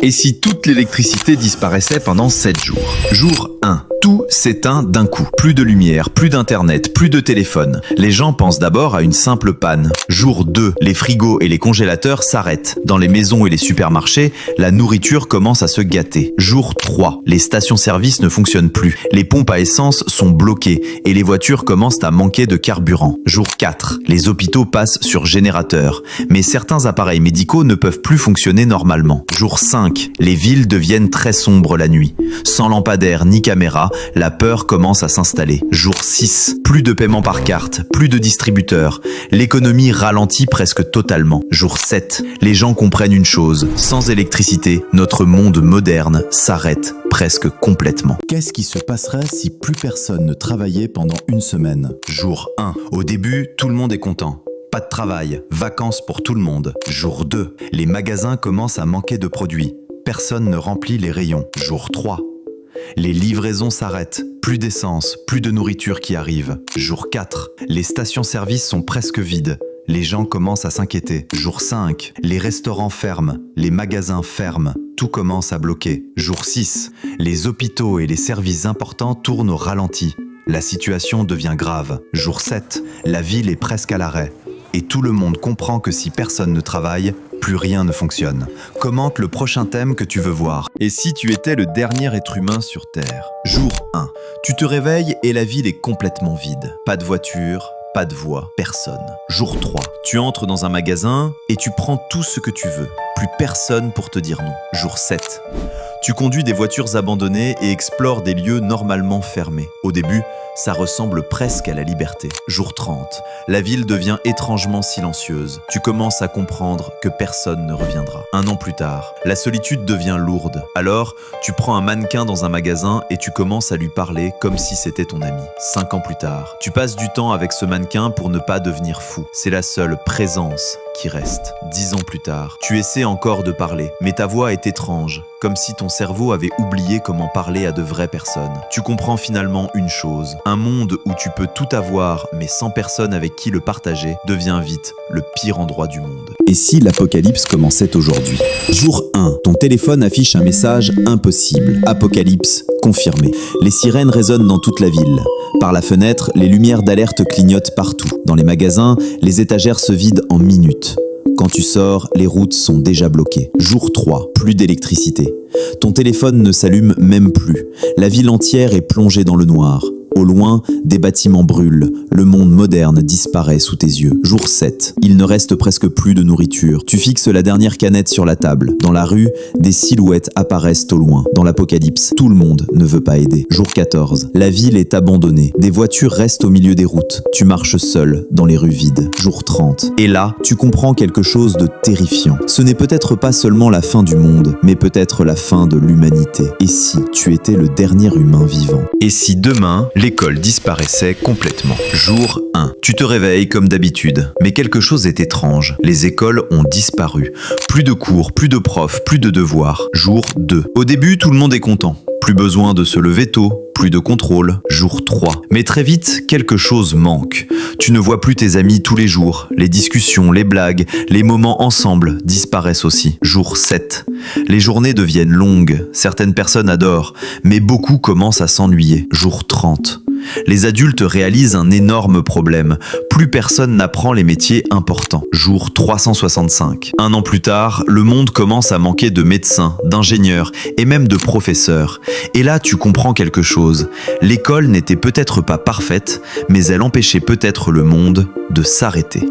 Et si toute l'électricité disparaissait pendant 7 jours? Jour 1. Tout s'éteint d'un coup. Plus de lumière, plus d'internet, plus de téléphone. Les gens pensent d'abord à une simple panne. Jour 2. Les frigos et les congélateurs s'arrêtent. Dans les maisons et les supermarchés, la nourriture commence à se gâter. Jour 3. Les stations-service ne fonctionnent plus. Les pompes à essence sont bloquées et les voitures commencent à manquer de carburant. Jour 4. Les hôpitaux passent sur générateur. Mais certains appareils médicaux ne peuvent plus fonctionner normalement. Jour 5. Les villes deviennent très sombres la nuit. Sans lampadaires ni caméras, la peur commence à s'installer. Jour 6. Plus de paiement par carte, plus de distributeurs. L'économie ralentit presque totalement. Jour 7. Les gens comprennent une chose. Sans électricité, notre monde moderne s'arrête presque complètement. Qu'est-ce qui se passerait si plus personne ne travaillait pendant une semaine? Jour 1. Au début, tout le monde est content. Pas de travail, vacances pour tout le monde. Jour 2. Les magasins commencent à manquer de produits. Personne ne remplit les rayons. Jour 3. Les livraisons s'arrêtent, plus d'essence, plus de nourriture qui arrive. Jour 4. Les stations-service sont presque vides. Les gens commencent à s'inquiéter. Jour 5. Les restaurants ferment, les magasins ferment. Tout commence à bloquer. Jour 6. Les hôpitaux et les services importants tournent au ralenti. La situation devient grave. Jour 7. La ville est presque à l'arrêt. Et tout le monde comprend que si personne ne travaille, plus rien ne fonctionne. Commente le prochain thème que tu veux voir. Et si tu étais le dernier être humain sur Terre? Jour 1. Tu te réveilles et la ville est complètement vide. Pas de voiture, pas de voix, personne. Jour 3. Tu entres dans un magasin et tu prends tout ce que tu veux. Plus personne pour te dire non. Jour 7. Tu conduis des voitures abandonnées et explores des lieux normalement fermés. Au début, ça ressemble presque à la liberté. Jour 30. La ville devient étrangement silencieuse. Tu commences à comprendre que personne ne reviendra. 1 an plus tard, la solitude devient lourde. Alors, tu prends un mannequin dans un magasin et tu commences à lui parler comme si c'était ton ami. 5 ans plus tard, tu passes du temps avec ce mannequin pour ne pas devenir fou. C'est la seule présence qui reste. 10 ans plus tard, tu essaies encore de parler, mais ta voix est étrange, comme si ton cerveau avait oublié comment parler à de vraies personnes. Tu comprends finalement une chose. Un monde où tu peux tout avoir, mais sans personne avec qui le partager, devient vite le pire endroit du monde. Et si l'apocalypse commençait aujourd'hui? Jour 1. Ton téléphone affiche un message impossible. Apocalypse confirmé. Les sirènes résonnent dans toute la ville. Par la fenêtre, les lumières d'alerte clignotent partout. Dans les magasins, les étagères se vident en minutes. Quand tu sors, les routes sont déjà bloquées. Jour 3. Plus d'électricité. Ton téléphone ne s'allume même plus. La ville entière est plongée dans le noir. Au loin, des bâtiments brûlent. Le monde moderne disparaît sous tes yeux. Jour 7. Il ne reste presque plus de nourriture. Tu fixes la dernière canette sur la table. Dans la rue, des silhouettes apparaissent au loin. Dans l'apocalypse, tout le monde ne veut pas aider. Jour 14. La ville est abandonnée. Des voitures restent au milieu des routes. Tu marches seul dans les rues vides. Jour 30. Et là, tu comprends quelque chose de terrifiant. Ce n'est peut-être pas seulement la fin du monde, mais peut-être la fin de l'humanité. Et si tu étais le dernier humain vivant? Et si demain, l'école disparaissait complètement? Jour 1. Tu te réveilles comme d'habitude, mais quelque chose est étrange. Les écoles ont disparu. Plus de cours, plus de profs, plus de devoirs. Jour 2. Au début, tout le monde est content. Plus besoin de se lever tôt. Plus de contrôle. Jour 3. Mais très vite, quelque chose manque. Tu ne vois plus tes amis tous les jours. Les discussions, les blagues, les moments ensemble disparaissent aussi. Jour 7. Les journées deviennent longues. Certaines personnes adorent, mais beaucoup commencent à s'ennuyer. Jour 30. Les adultes réalisent un énorme problème. Plus personne n'apprend les métiers importants. Jour 365. 1 an plus tard, le monde commence à manquer de médecins, d'ingénieurs et même de professeurs. Et là, tu comprends quelque chose. L'école n'était peut-être pas parfaite, mais elle empêchait peut-être le monde de s'arrêter.